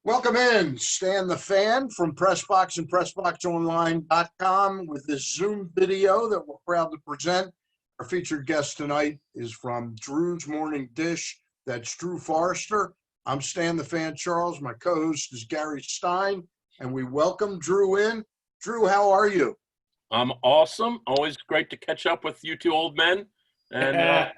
Welcome in, Stan the Fan from Pressbox and PressBoxOnline.com with this Zoom video that we're proud to present. Our featured guest tonight is from Drew's Morning Dish. That's Drew Forrester. I'm Stan the Fan Charles. My co-host is Gary Stein, and we welcome Drew in. Drew, how are you? I'm awesome. Always great to catch up with you two old men. And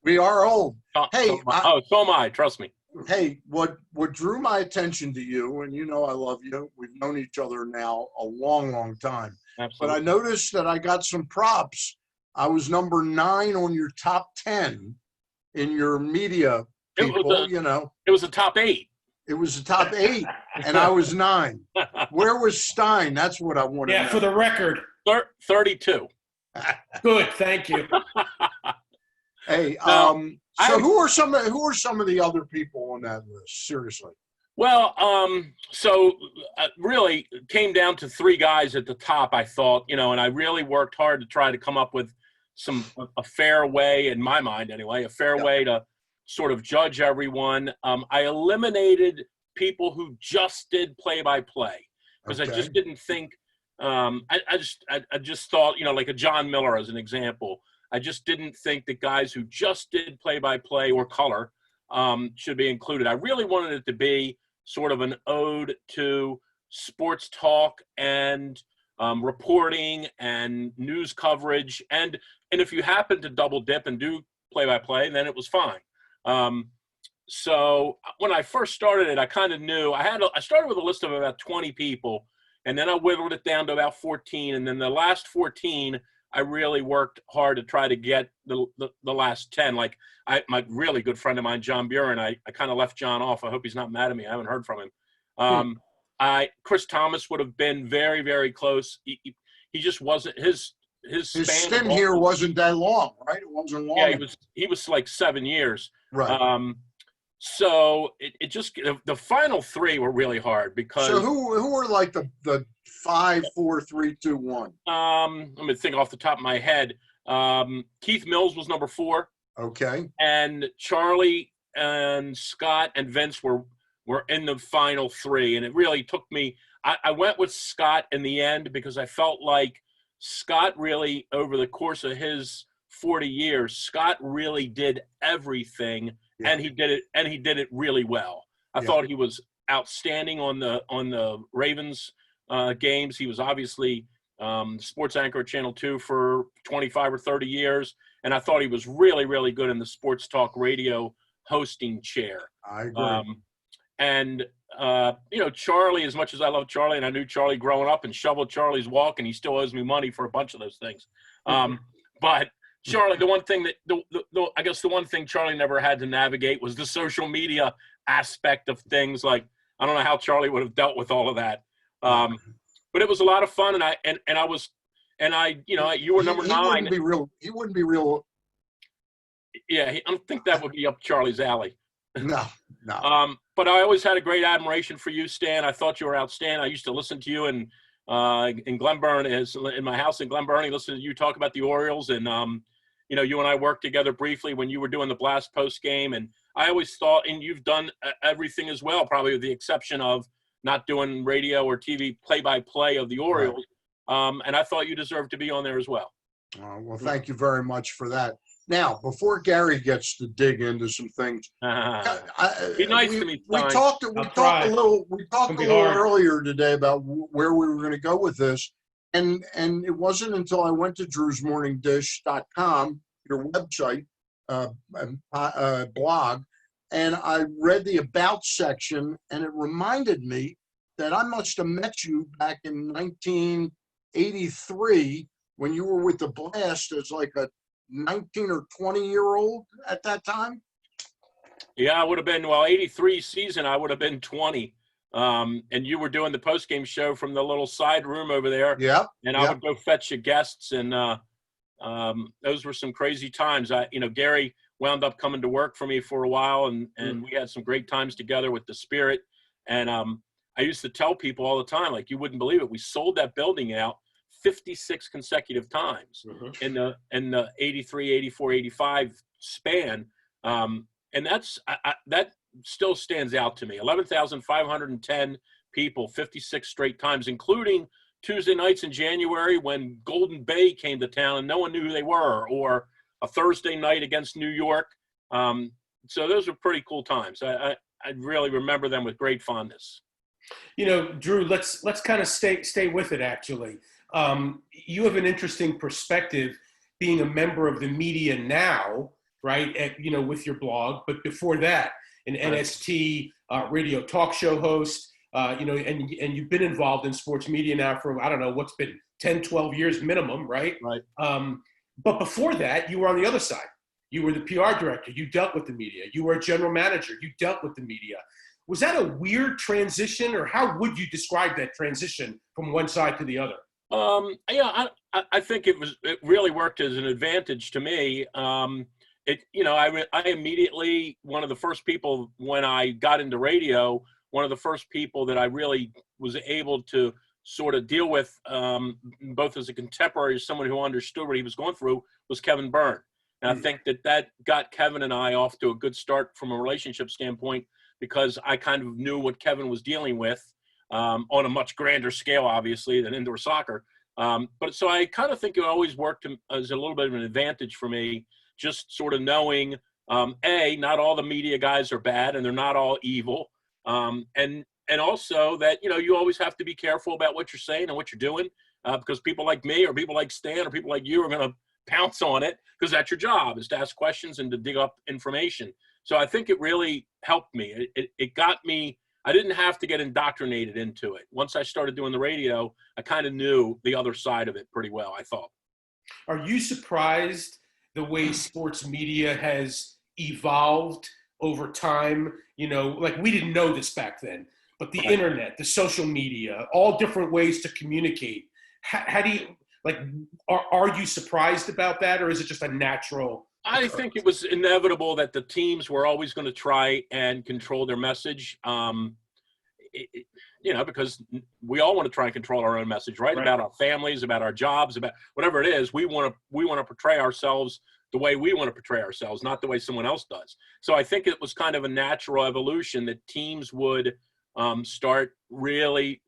we are old. So am I. Trust me. Hey, what drew my attention to you, and you know I love you. We've known each other now a long, long time. Absolutely. But I noticed that I got some props. I was number 9 on your top 10 in your media people, It was a top 8. It was the top 8, and I was 9. Where was Stein? That's what I wanted to know. Yeah, for the record. 32. Good, thank you. Hey, so who are some of the other people on that list? Seriously. Well, really came down to 3 guys at the top, I thought, and I really worked hard to try to come up with a fair way, in my mind anyway, a fair way to sort of judge everyone. I eliminated people who just did play-by-play because I just didn't think I just thought, like a John Miller as an example. I just didn't think that guys who just did play-by-play or color should be included. I really wanted it to be sort of an ode to sports talk and reporting and news coverage. And if you happen to double dip and do play-by-play, then it was fine. So when I first started it, I kind of knew I started with a list of about 20 people, and then I whittled it down to about 14. And then the last 14, I really worked hard to try to get the last 10. Like my really good friend of mine, John Buren, I kind of left John off. I hope he's not mad at me. I haven't heard from him. Chris Thomas would have been very, very close. He just wasn't his stint here wasn't that long, right? It wasn't long. Yeah, he was like 7 years. Right. So it just the final 3 were really hard because. So who were like the 5, 4, 3, 2, 1? Let me think off the top of my head. Keith Mills was number 4. Okay. And Charlie and Scott and Vince were in the final 3, and it really took me. I went with Scott in the end because I felt like Scott really, over the course of his 40 years, Scott really did everything. Yeah. And he did it really well. I thought he was outstanding on the Ravens games. He was obviously sports anchor at Channel 2 for 25 or 30 years, and I thought he was really, really good in the sports talk radio hosting chair. I agree. Charlie, as much as I love Charlie, and I knew Charlie growing up and shoveled Charlie's walk, and he still owes me money for a bunch of those things. But Charlie, the one thing that I guess the one thing Charlie never had to navigate was the social media aspect of things. Like, I don't know how Charlie would have dealt with all of that. But it was a lot of fun, you were number 9. He wouldn't be real. Yeah, I don't think that would be up Charlie's alley. No. But I always had a great admiration for you, Stan. I thought you were outstanding. I used to listen to you in Glenburn, in my house in Glenburn, listening to you talk about the Orioles, and you and I worked together briefly when you were doing the Blast post game, and I always thought, and you've done everything as well, probably with the exception of not doing radio or TV play-by-play of the Orioles, and I thought you deserved to be on there as well. Well, thank you very much for that. Now, before Gary gets to dig into some things, be nice to me. We talked a little earlier today about where we were going to go with this, and it wasn't until I went to drewsmorningdish.com, your website, blog, and I read the About section, and it reminded me that I must have met you back in 1983 when you were with the Blast as like a 19 or 20-year-old at that time. Yeah, I would have been, 83 season, I would have been 20. And you were doing the post-game show from the little side room over there. Yeah. And I would go fetch you guests, and those were some crazy times. Gary wound up coming to work for me for a while, and we had some great times together with the Spirit. And I used to tell people all the time, like, you wouldn't believe it, we sold that building out 56 consecutive times in the 83, 84, 85 span. And that's that still stands out to me. 11,510 people, 56 straight times, including Tuesday nights in January when Golden Bay came to town and no one knew who they were, or a Thursday night against New York. So those were pretty cool times. I really remember them with great fondness. You know, Drew, let's kind of stay with it, actually. You have an interesting perspective being a member of the media now, right, with your blog, but before that, an NST radio talk show host, and you've been involved in sports media now for, I don't know, what's been 10, 12 years minimum, right? Right. But before that, you were on the other side. You were the PR director. You dealt with the media. You were a general manager. You dealt with the media. Was that a weird transition, or how would you describe that transition from one side to the other? I think it really worked as an advantage to me. I immediately, one of the first people when I got into radio, one of the first people that I really was able to sort of deal with, both as a contemporary, as someone who understood what he was going through, was Kevin Byrne. And I think that got Kevin and I off to a good start from a relationship standpoint, because I kind of knew what Kevin was dealing with on a much grander scale, obviously, than indoor soccer. But so I kind of think it always worked as a little bit of an advantage for me, just sort of knowing, not all the media guys are bad and they're not all evil. And also that, you always have to be careful about what you're saying and what you're doing, because people like me or people like Stan or people like you are going to pounce on it, because that's your job, is to ask questions and to dig up information. So I think it really helped me. It got me. I didn't have to get indoctrinated into it. Once I started doing the radio, I kind of knew the other side of it pretty well, I thought. Are you surprised the way sports media has evolved over time? Like, we didn't know this back then, but the internet, the social media, all different ways to communicate. How do you, like, are you surprised about that, or is it just a natural? I think it was inevitable that the teams were always going to try and control their message, because we all want to try and control our own message, right? About our families, about our jobs, about whatever it is. We want to portray ourselves the way we want to portray ourselves, not the way someone else does. So I think it was kind of a natural evolution that teams would start really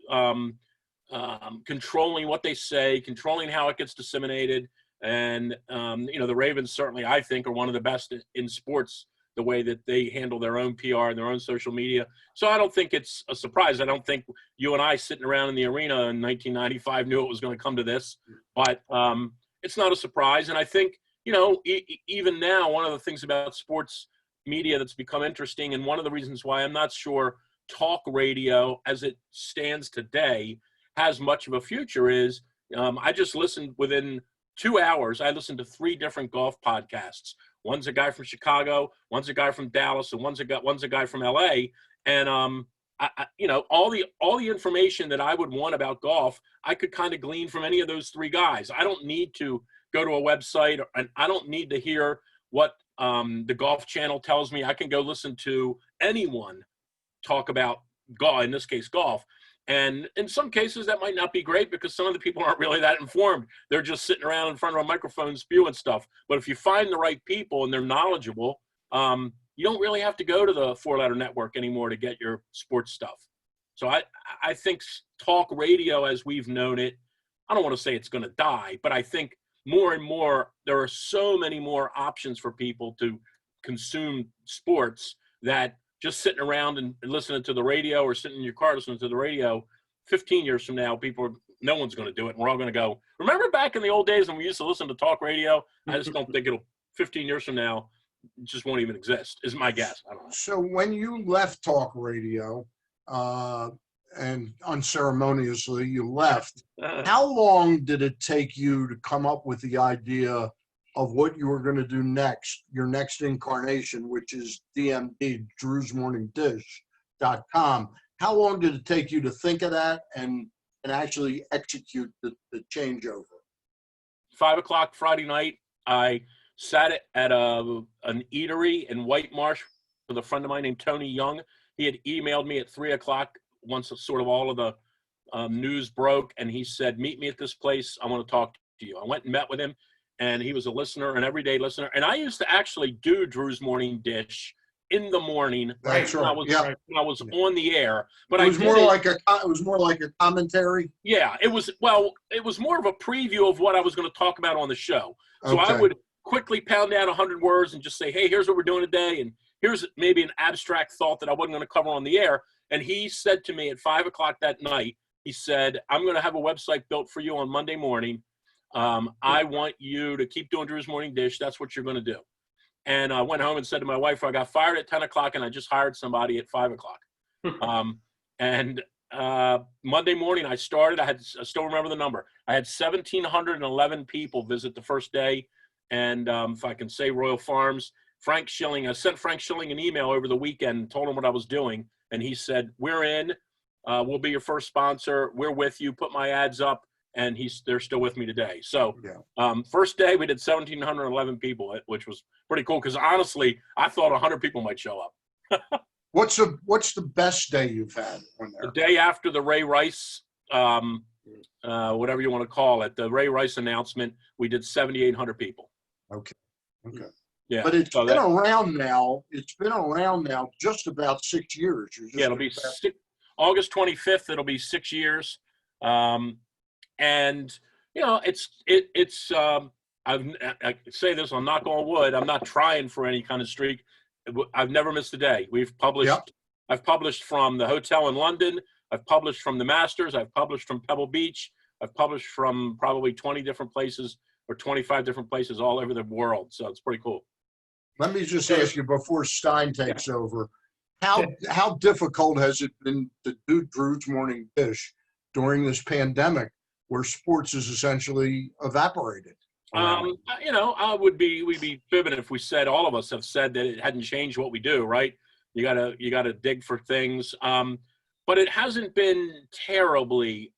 controlling what they say, controlling how it gets disseminated. And, the Ravens certainly, I think, are one of the best in sports, the way that they handle their own PR and their own social media. So I don't think it's a surprise. I don't think you and I sitting around in the arena in 1995 knew it was going to come to this. But it's not a surprise. And I think, even now, one of the things about sports media that's become interesting, and one of the reasons why I'm not sure talk radio as it stands today has much of a future is I just listened within 2 hours, I listened to 3 different golf podcasts. One's a guy from Chicago, one's a guy from Dallas, and one's a guy from LA. And all the information that I would want about golf, I could kind of glean from any of those 3 guys. I don't need to go to a website, and I don't need to hear what the Golf Channel tells me. I can go listen to anyone talk about golf, in this case, golf. And in some cases, that might not be great, because some of the people aren't really that informed. They're just sitting around in front of a microphone spewing stuff. But if you find the right people and they're knowledgeable, you don't really have to go to the 4-letter network anymore to get your sports stuff. So I think talk radio as we've known it, I don't want to say it's going to die, but I think more and more, there are so many more options for people to consume sports that just sitting around and listening to the radio, or sitting in your car listening to the radio, 15 years from now, no one's going to do it. And we're all going to go, remember back in the old days when we used to listen to talk radio? I just don't think 15 years from now, it just won't even exist, is my guess. I don't know. So when you left talk radio, and unceremoniously you left, how long did it take you to come up with the idea of what you were going to do next, your next incarnation, which is DMD, Drew'sMorningDish.com? How long did it take you to think of that and actually execute the changeover? 5 o'clock Friday night, I sat at an eatery in White Marsh with a friend of mine named Tony Young. He had emailed me at 3 o'clock once sort of all of the news broke, and he said, meet me at this place. I want to talk to you. I went and met with him. And he was a listener, an everyday listener. And I used to actually do Drew's Morning Dish in the morning. That's when right. When I was Yeah. on the air. But It was more like a commentary. Yeah, it was more of a preview of what I was going to talk about on the show. So I Okay. would quickly pound out 100 words and just say, hey, here's what we're doing today. And here's maybe an abstract thought that I wasn't going to cover on the air. And he said to me at 5 o'clock that night, he said, I'm going to have a website built for you on Monday morning. I want you to keep doing Drew's Morning Dish. That's what you're going to do. And I went home and said to my wife, I got fired at 10 o'clock and I just hired somebody at 5 o'clock. Monday morning I started. I still remember the number. I had 1,711 people visit the first day. And if I can say Royal Farms, Frank Schilling, I sent Frank Schilling an email over the weekend and told him what I was doing. And he said, we're in. We'll be your first sponsor. We're with you. Put my ads up. And they're still with me today. So first day we did 1,711 people, which was pretty cool because honestly, I thought 100 people might show up. What's the best day you've had on there? The day after the Ray Rice, whatever you want to call it, the Ray Rice announcement, we did 7,800 people. Okay. Yeah. But it's been around now. It's been around now just about 6 years. It'll be August 25th. It'll be 6 years. And you know, I say this, I'll knock on wood. I'm not trying for any kind of streak. I've never missed a day. We've published. Yep. I've published from the hotel in London. I've published from the Masters. I've published from Pebble Beach. I've published from probably 20 different places or 25 different places all over the world. So it's pretty cool. Let me just ask you before Stein takes over, how difficult has it been to do Drew's Morning Dish during this pandemic where sports is essentially evaporated? You know, we'd be fibbing if we said, all of us have said that it hadn't changed what we do, right? You gotta dig for things. But it hasn't been terribly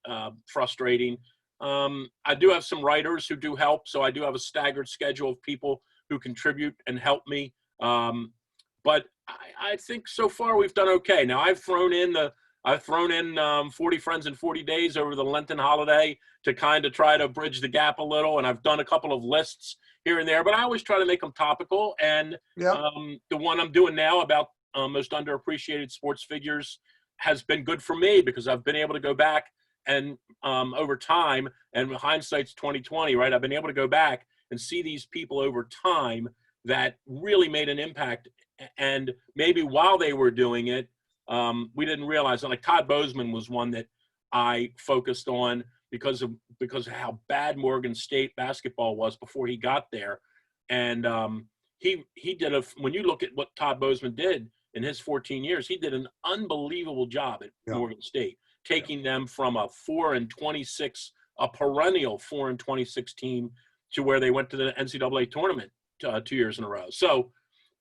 frustrating. I do have some writers who do help, so I do have a staggered schedule of people who contribute and help me. But I think so far we've done okay. Now I've thrown in 40 friends in 40 days over the Lenten holiday to kind of try to bridge the gap a little. And I've done a couple of lists here and there, but I always try to make them topical. And the one I'm doing now about most underappreciated sports figures has been good for me because I've been able to go back and over time, and hindsight's 2020, right? I've been able to go back and see these people over time that really made an impact. And maybe while they were doing it, we didn't realize it. Like Todd Bozeman was one that I focused on because of how bad Morgan State basketball was before he got there. And he did when you look at what Todd Bozeman did in his 14 years, he did an unbelievable job at Morgan State, taking them from a 4-26, a perennial 4-26 team to where they went to the NCAA tournament 2 years in a row. So,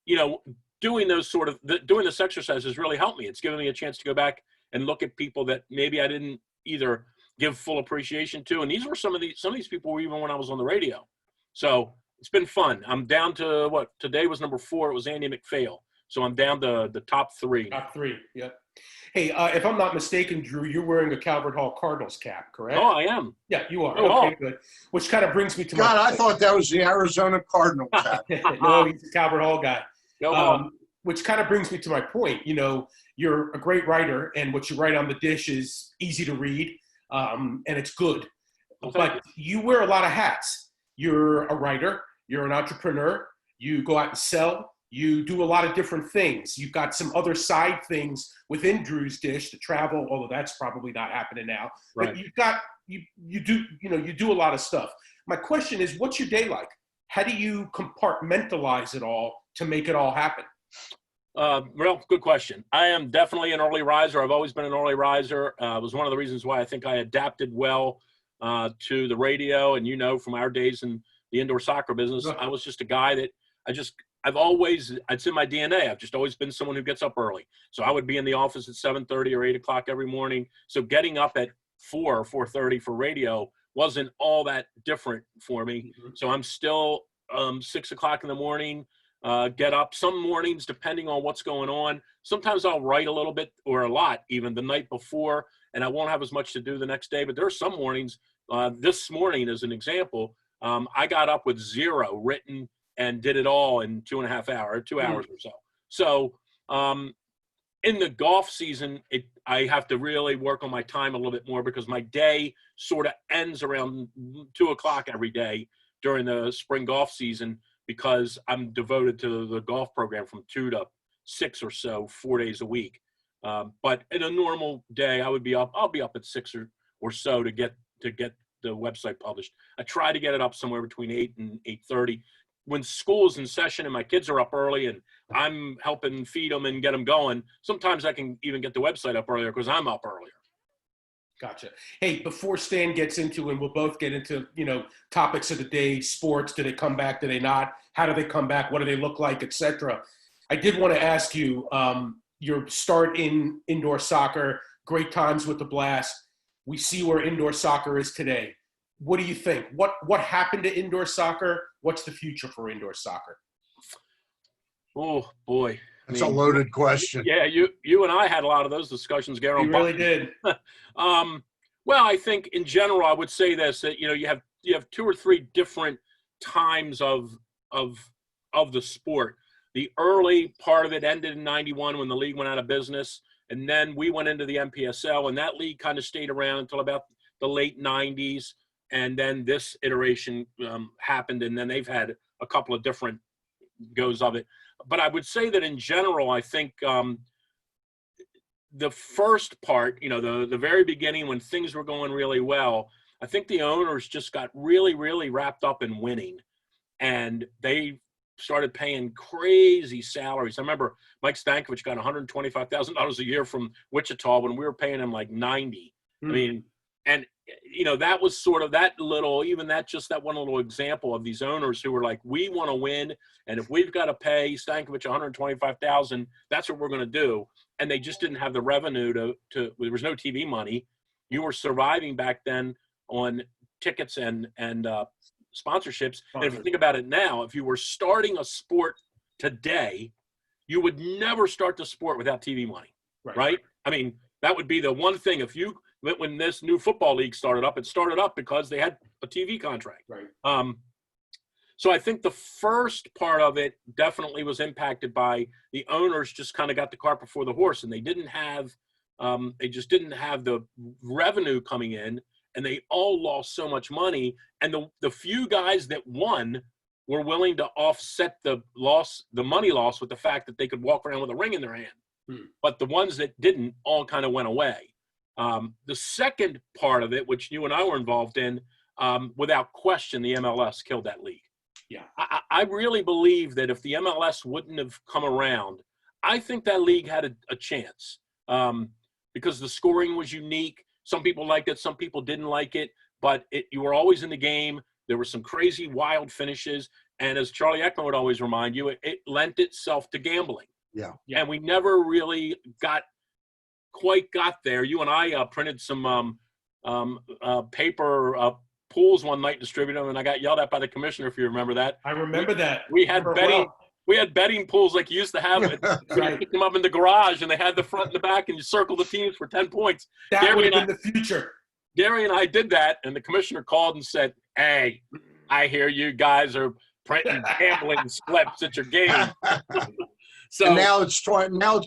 you know, doing this exercise has really helped me. It's given me a chance to go back and look at people that maybe I didn't either give full appreciation to. And these were some of these people were even when I was on the radio. So it's been fun. I'm down to what today was number 4. It was Andy McPhail. So I'm down to the top 3. Top 3. Yep. Hey, if I'm not mistaken, Drew, you're wearing a Calvert Hall Cardinals cap, correct? Oh, I am. Yeah, you are. Oh, okay, good. Which kind of brings me to I thought that was the Arizona Cardinals cap. No, he's a Calvert Hall guy. No, which kind of brings me to my point. You know, you're a great writer, and what you write on the dish is easy to read, and it's good. But you wear a lot of hats. You're a writer. You're an entrepreneur. You go out and sell. You do a lot of different things. You've got some other side things within Drew's Dish, the travel, although that's probably not happening now. Right. But you do a lot of stuff. My question is, what's your day like? How do you compartmentalize it all to make it all happen? Well, good question. I am definitely an early riser. I've always been an early riser. It was one of the reasons why I think I adapted well to the radio. And, you know, from our days in the indoor soccer business, I was just a guy that it's in my DNA. I've just always been someone who gets up early. So I would be in the office at 7:30 or 8 o'clock every morning. So getting up at 4 or 4:30 for radio wasn't all that different for me. Mm-hmm. So I'm still 6 o'clock in the morning, get up some mornings, depending on what's going on. Sometimes I'll write a little bit or a lot even the night before, and I won't have as much to do the next day. But there are some mornings, this morning as an example, I got up with 0 written and did it all in 2.5 hours, 2 hours or so. So in the golf season, I have to really work on my time a little bit more because my day sort of ends around 2 o'clock every day during the spring golf season because I'm devoted to the golf program from 2 to 6 or so, 4 days a week. But in a normal day, I'll be up at 6 or so to get the website published. I try to get it up somewhere between 8 and 8:30. When school's in session and my kids are up early and I'm helping feed them and get them going, sometimes I can even get the website up earlier because I'm up earlier. Gotcha. Hey, before Stan gets into, and we'll both get into, topics of the day, sports, do they come back, do they not? How do they come back? What do they look like, etc. I did want to ask you, your start in indoor soccer, great times with the Blast. We see where indoor soccer is today. What do you think? What happened to indoor soccer? What's the future for indoor soccer? Oh boy, It's a loaded question. Yeah, you and I had a lot of those discussions, Gary. We really did. Well, I think in general, I would say this: that you have 2 or 3 different times of the sport. The early part of it ended in '91 when the league went out of business, and then we went into the NPSL, and that league kind of stayed around until about the late '90s. And then this iteration happened, and then they've had a couple of different goes of it. But I would say that in general, I think the first part, the very beginning when things were going really well, I think the owners just got really, really wrapped up in winning. And they started paying crazy salaries. I remember Mike Stankovic got $125,000 a year from Wichita when we were paying him like 90. I mean, and that was sort of that one little example of these owners who were like, we want to win, and if we've got to pay Stankovic $125,000, that's what we're going to do. And they just didn't have the revenue to there was no TV money. You were surviving back then on tickets and sponsorships. And if you think about it now, if you were starting a sport today, you would never start the sport without TV money, right? I mean, that would be the one thing. When this new football league started up, it started up because they had a TV contract. Right. So I think the first part of it definitely was impacted by the owners just kind of got the cart before the horse, and they just didn't have the revenue coming in, and they all lost so much money. And the few guys that won were willing to offset the money loss with the fact that they could walk around with a ring in their hand. But the ones that didn't all kind of went away. The second part of it, which you and I were involved in, without question, the MLS killed that league. Yeah, I really believe that if the MLS wouldn't have come around, I think that league had a chance because the scoring was unique. Some people liked it, some people didn't like it, but you were always in the game. There were some crazy, wild finishes, and as Charlie Ekman would always remind you, it lent itself to gambling. Yeah. And we never really quite got there. You and I printed some paper pools one night, distributed them, and I got yelled at by the commissioner, if you remember that. I remember that. We had betting pools like you used to have. Right. You picked them up in the garage, and they had the front and the back, and you circle the teams for 10 points. That would have been the future. Gary and I did that, and the commissioner called and said, "Hey, I hear you guys are printing gambling slips at your game." So and now it's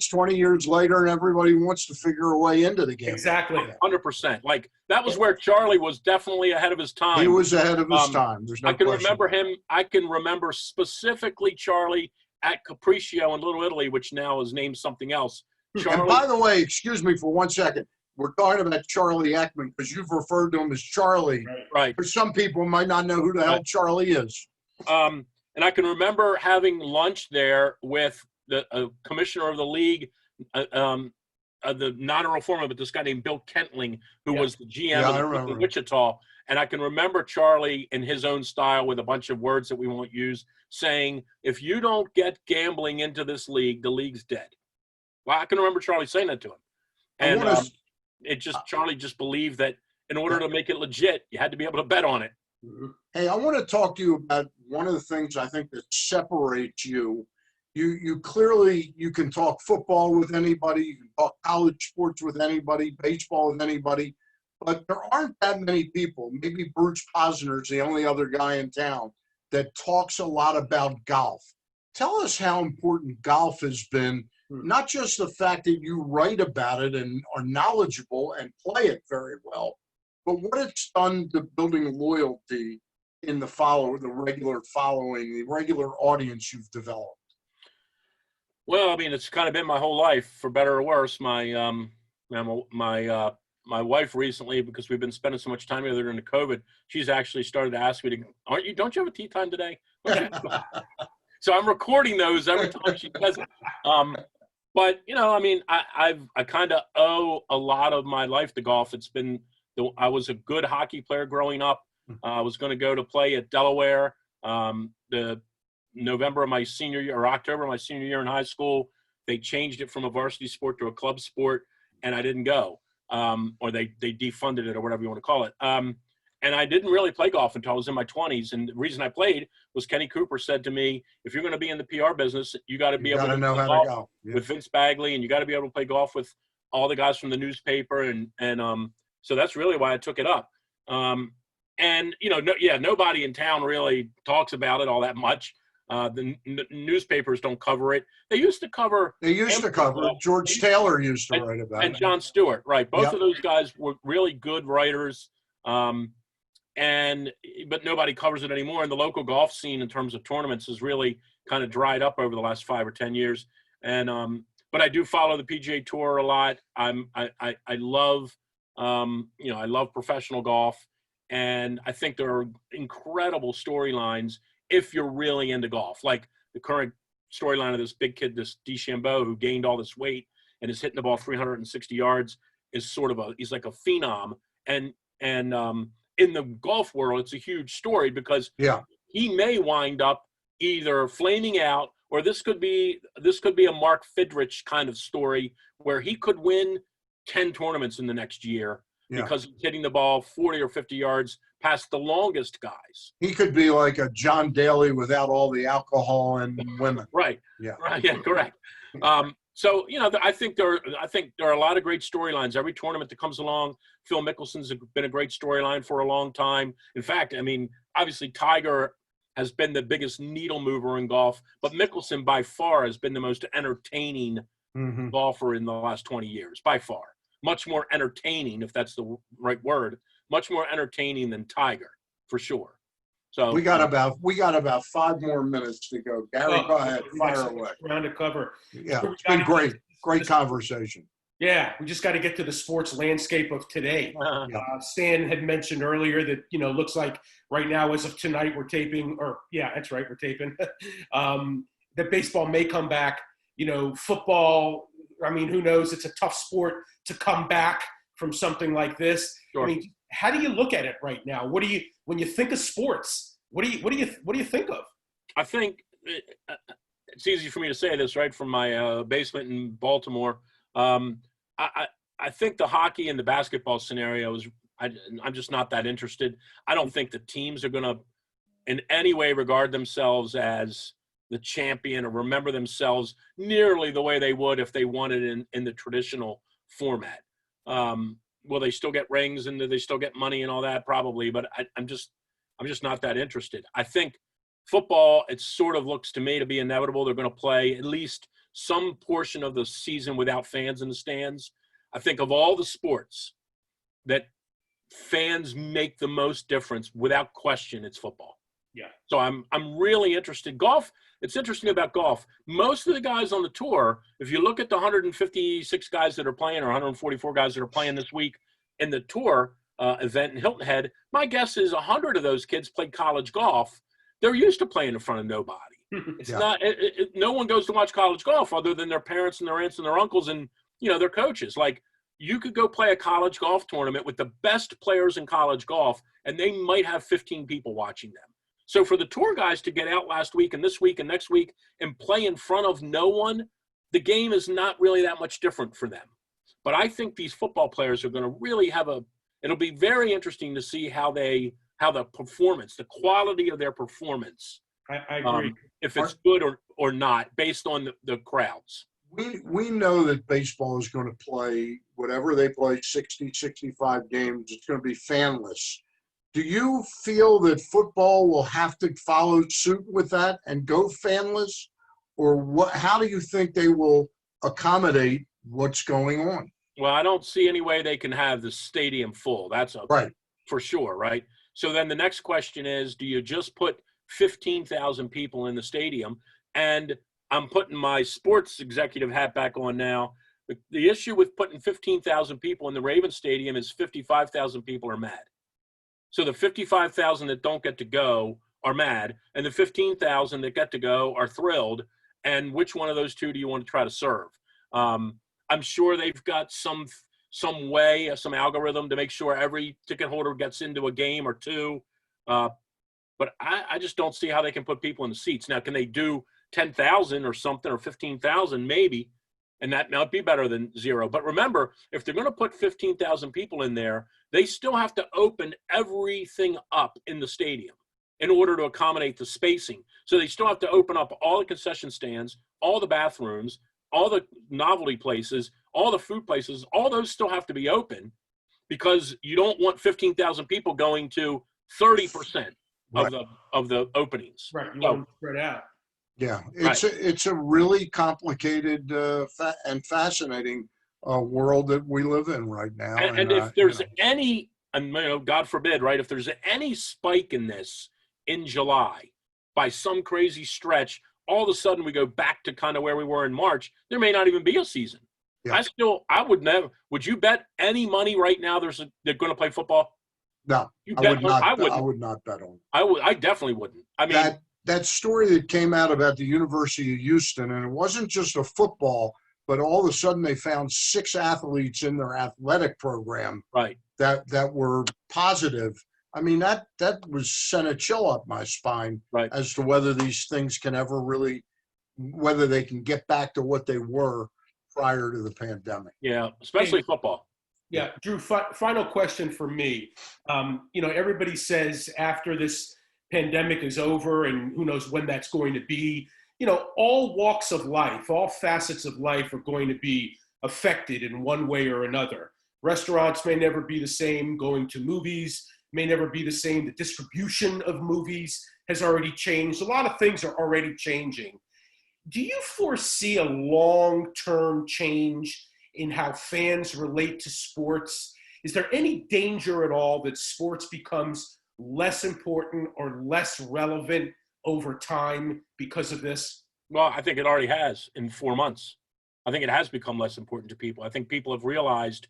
20 years later, and everybody wants to figure a way into the game. Exactly. 100%. Like that was where Charlie was definitely ahead of his time. He was ahead of his time. There's no I can question. remember him. I can remember specifically Charlie at Capriccio in Little Italy, which now is named something else. Charlie, And by the way, excuse me for 1 second. We're talking about Charlie Ekman because you've referred to him as Charlie. right. For some people might not know who the hell Charlie is. And I can remember having lunch there with the commissioner of the league, the non-rural former, but this guy named Bill Kentling, who was the GM of Wichita. And I can remember Charlie in his own style with a bunch of words that we won't use, saying, if you don't get gambling into this league, the league's dead. Well, I can remember Charlie saying that to him. And Charlie just believed that in order to make it legit, you had to be able to bet on it. Hey, I want to talk to you about one of the things I think that separates you. You clearly, you can talk football with anybody, you can talk college sports with anybody, baseball with anybody, but there aren't that many people. Maybe Bruce Posner's the only other guy in town that talks a lot about golf. Tell us how important golf has been, not just the fact that you write about it and are knowledgeable and play it very well, but what it's done to building loyalty in the regular following, the regular audience you've developed. Well, I mean, it's kind of been my whole life, for better or worse. My wife recently, because we've been spending so much time together during the COVID, she's actually started to ask me to, don't you have a tea time today? So I'm recording those every time she does it. But, I mean, I kind of owe a lot of my life to golf. I was a good hockey player growing up. I was going to go to play at Delaware the November of my senior year, or October of my senior year in high school. They changed it from a varsity sport to a club sport, and I didn't go. Or they defunded it, or whatever you want to call it. And I didn't really play golf until I was in my 20s. And the reason I played was Kenny Cooper said to me, if you're going to be in the PR business, you got to be able to know how to go with Vince Bagley, and you got to be able to play golf with all the guys from the newspaper. And so that's really why I took it up. And, nobody in town really talks about it all that much. The newspapers don't cover it. They used to cover it. George Taylor used to write about it. And Jon Stewart, right. Both of those guys were really good writers. But nobody covers it anymore. And the local golf scene in terms of tournaments has really kind of dried up over the last 5 or 10 years. And, but I do follow the PGA Tour a lot. I love, I love professional golf. And I think there are incredible storylines if you're really into golf. Like the current storyline of this big kid, this DeChambeau, who gained all this weight and is hitting the ball 360 yards, is he's like a phenom. And in the golf world, it's a huge story because he may wind up either flaming out, or this could be a Mark Fidrich kind of story where he could win 10 tournaments in the next year because he's hitting the ball 40 or 50 yards past the longest guys. He could be like a John Daly without all the alcohol and women. Right. Yeah. Right. Yeah. Correct. So, I think there are a lot of great storylines. Every tournament that comes along, Phil Mickelson's been a great storyline for a long time. In fact, I mean, obviously Tiger has been the biggest needle mover in golf, but Mickelson by far has been the most entertaining golfer in the last 20 years, by far. Much more entertaining, if that's the right word, much more entertaining than Tiger, for sure. So we got about 5 more minutes to go. Gary, go ahead, fire away. Round to cover. Yeah, it's been great conversation. Yeah, we just got to get to the sports landscape of today. Stan had mentioned earlier that, looks like right now, as of tonight, we're taping, that's right, we're taping, that baseball may come back. Football, I mean, who knows? It's a tough sport to come back from something like this. Sure. I mean, how do you look at it right now? When you think of sports, what do you think of? I think it's easy for me to say this, right, from my basement in Baltimore. I think the hockey and the basketball scenario I'm just not that interested. I don't think the teams are going to in any way regard themselves as the champion or remember themselves nearly the way they would if they won it in the traditional format. Will they still get rings and do they still get money and all that? Probably, but I'm just not that interested. I think football, it sort of looks to me to be inevitable. They're going to play at least some portion of the season without fans in the stands. I think of all the sports that fans make the most difference, without question, it's football. Yeah. So I'm really interested. Golf, it's interesting about golf. Most of the guys on the tour, if you look at the 156 guys that are playing or 144 guys that are playing this week in the tour event in Hilton Head, my guess is 100 of those kids played college golf. They're used to playing in front of nobody. It's not. No one goes to watch college golf other than their parents and their aunts and their uncles and their coaches. Like, you could go play a college golf tournament with the best players in college golf, and they might have 15 people watching them. So for the tour guys to get out last week and this week and next week and play in front of no one, the game is not really that much different for them. But I think these football players are going to really it'll be very interesting to see how the performance, the quality of their performance, I agree. If it's good or not, based on the crowds. We know that baseball is going to play, whatever they play, 60, 65 games. It's going to be fanless. Do you feel that football will have to follow suit with that and go fanless? or what? How do you think they will accommodate what's going on? Well, I don't see any way they can have the stadium full. That's Right. for sure, right? So then the next question is, do you just put 15,000 people in the stadium? And I'm putting my sports executive hat back on now. The issue with putting 15,000 people in the Ravens stadium is 55,000 people are mad. So the 55,000 that don't get to go are mad, and the 15,000 that get to go are thrilled. And which one of those two do you want to try to serve? I'm sure they've got some way, some algorithm to make sure every ticket holder gets into a game or two. But I just don't see how they can put people in the seats. Now, can they do 10,000 or something, or 15,000 maybe? And that might be better than zero. But remember, if they're going to put 15,000 people in there, they still have to open everything up in the stadium in order to accommodate the spacing. So they still have to open up all the concession stands, all the bathrooms, all the novelty places, all the food places. All those still have to be open, because you don't want 15,000 people going to 30% of the openings. Right. You want them spread out. Yeah, it's a really complicated and fascinating world that we live in right now. And if there's any, and God forbid, right? If there's any spike in this in July by some crazy stretch, all of a sudden we go back to kind of where we were in March. There may not even be a season. Yeah. I would never. Would you bet any money right now they're going to play football? No, I would not bet on it. I definitely wouldn't. I mean, that story that came out about the University of Houston, and it wasn't just a football, but all of a sudden they found 6 athletes in their athletic program that were positive. I mean, that was sent a chill up my spine as to whether these things can ever really, whether they can get back to what they were prior to the pandemic. Yeah, especially football. Yeah, Drew, final question for me. Everybody says after this pandemic is over, and who knows when that's going to be, all walks of life, all facets of life are going to be affected in one way or another. Restaurants may never be the same. Going to movies may never be the same. The distribution of movies has already changed. A lot of things are already changing. Do you foresee a long-term change in how fans relate to sports? Is there any danger at all that sports becomes less important or less relevant over time because of this? Well, I think it already has in 4 months. I think it has become less important to people. I think people have realized,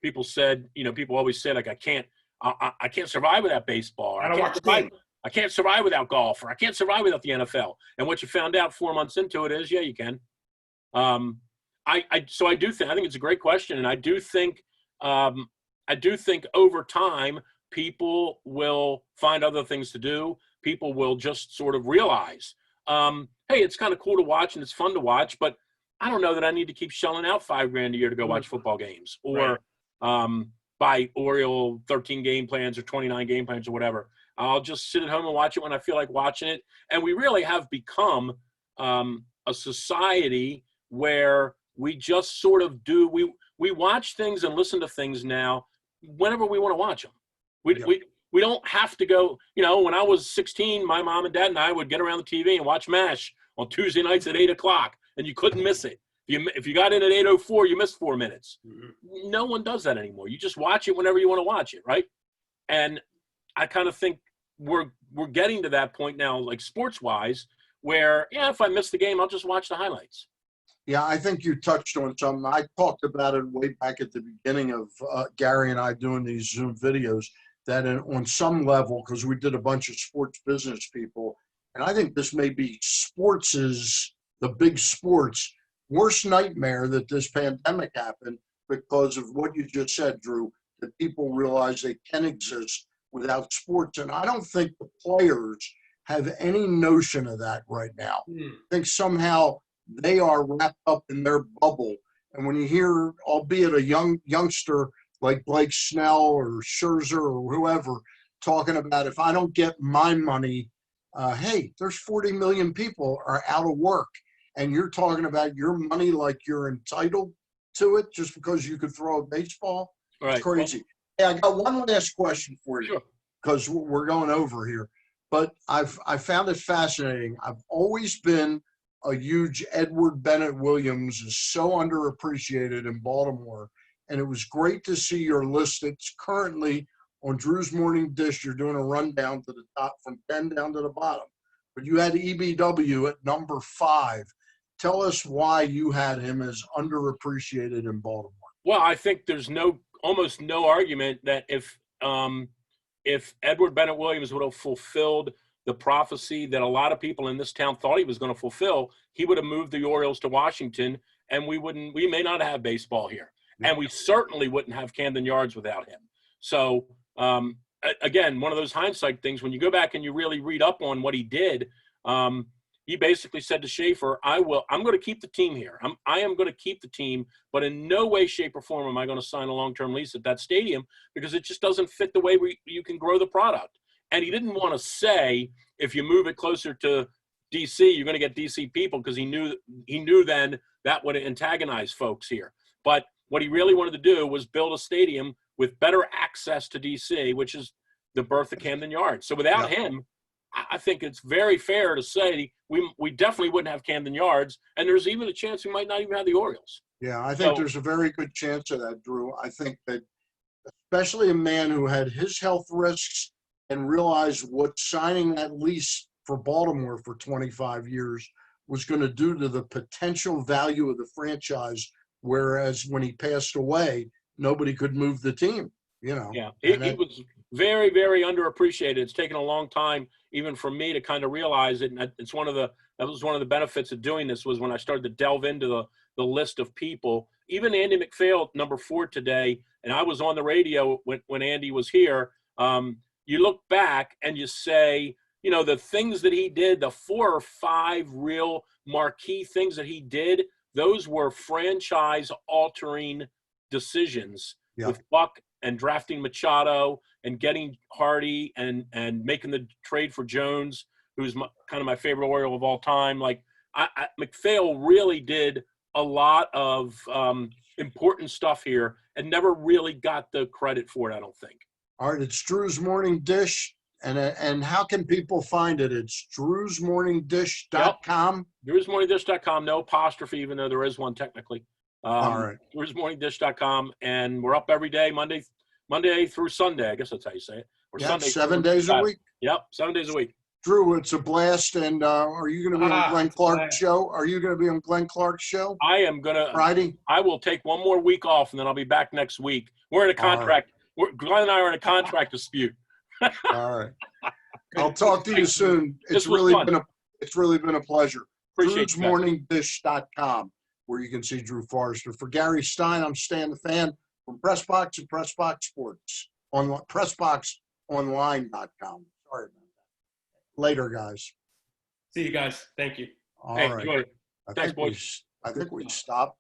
people always said, like, I can't survive without baseball. I can't survive without golf, or I can't survive without the NFL. And what you found out 4 months into it is, yeah, you can. So I do think it's a great question. And I do think over time, people will find other things to do. People will just sort of realize, hey, it's kind of cool to watch and it's fun to watch, but I don't know that I need to keep shelling out $5,000 a year to go watch football games, or buy Oriole 13 game plans or 29 game plans or whatever. I'll just sit at home and watch it when I feel like watching it. And we really have become a society where we just sort of do. We watch things and listen to things now whenever we want to watch them. We don't have to go. When I was 16, my mom and dad and I would get around the TV and watch MASH on Tuesday nights at 8 o'clock, and you couldn't miss it. If you got in at 8:04, you missed 4 minutes. Mm-hmm. No one does that anymore. You just watch it whenever you want to watch it, right? And I kind of think we're getting to that point now, like sports-wise, where, if I miss the game, I'll just watch the highlights. Yeah, I think you touched on something. I talked about it way back at the beginning of Gary and I doing these Zoom videos, that on some level, because we did a bunch of sports business people, and I think this may be the big sports' worst nightmare, that this pandemic happened, because of what you just said, Drew, that people realize they can exist without sports. And I don't think the players have any notion of that right now. I think somehow they are wrapped up in their bubble. And when you hear, albeit a youngster like Blake Snell or Scherzer or whoever, talking about, if I don't get my money, hey, there's 40 million people are out of work. And you're talking about your money like you're entitled to it just because you could throw a baseball? Right. It's crazy. Hey, I got one last question for you, because we're going over here. But I found it fascinating. I've always been a huge Edward Bennett Williams is so underappreciated in Baltimore. And it was great to see your list. It's currently on Drew's Morning Dish. You're doing a rundown to the top from 10 down to the bottom. But you had EBW at number 5. Tell us why you had him as underappreciated in Baltimore. Well, I think there's almost no argument that if Edward Bennett Williams would have fulfilled the prophecy that a lot of people in this town thought he was going to fulfill, he would have moved the Orioles to Washington, and we may not have baseball here. And we certainly wouldn't have Camden Yards without him. So, again, one of those hindsight things, when you go back and you really read up on what he did, he basically said to Schaefer, I'm going to keep the team here. I am going to keep the team, but in no way, shape, or form am I going to sign a long-term lease at that stadium because it just doesn't fit the way you can grow the product. And he didn't want to say, if you move it closer to D.C., you're going to get D.C. people, because he knew then that would antagonize folks here. But what he really wanted to do was build a stadium with better access to D.C., which is the birth of Camden Yards. So without him, I think it's very fair to say we definitely wouldn't have Camden Yards, and there's even a chance we might not even have the Orioles. Yeah, I think there's a very good chance of that, Drew. I think that especially a man who had his health risks and realized what signing that lease for Baltimore for 25 years was going to do to the potential value of the franchise, whereas when he passed away, nobody could move the team, Yeah, he was very, very underappreciated. It's taken a long time, even for me, to kind of realize it. And that was one of the benefits of doing this, was when I started to delve into the list of people. Even Andy McPhail, number 4 today, and I was on the radio when Andy was here. You look back and you say, the things that he did, the 4 or 5 real marquee things that he did, those were franchise-altering decisions with Buck and drafting Machado and getting Hardy and making the trade for Jones, who's kind of my favorite Oriole of all time. Like, McPhail really did a lot of important stuff here and never really got the credit for it, I don't think. All right, it's Drew's Morning Dish. And how can people find it? It's drewsmorningdish.com. Yep. Drewsmorningdish.com, no apostrophe, even though there is one technically. All right. Drewsmorningdish.com, and we're up every day, Monday through Sunday. I guess that's how you say it. Or Sunday 7 days a week. Yep, 7 days a week. Drew, it's a blast. And are you going to be on Glenn Clark's show? Are you going to be on Glenn Clark's show? I am going to. Friday? I will take one more week off, and then I'll be back next week. We're in a contract. Right. Glenn and I are in a contract dispute. All right. I'll talk to you soon. It's really been a pleasure. DrewsMorningDish.com, where you can see Drew Forrester. For Gary Stein, I'm Stan the Fan from Pressbox and Pressbox Sports on PressBoxOnline.com. Sorry about that. Later, guys. See you guys. Thank you. All right. I think we stopped.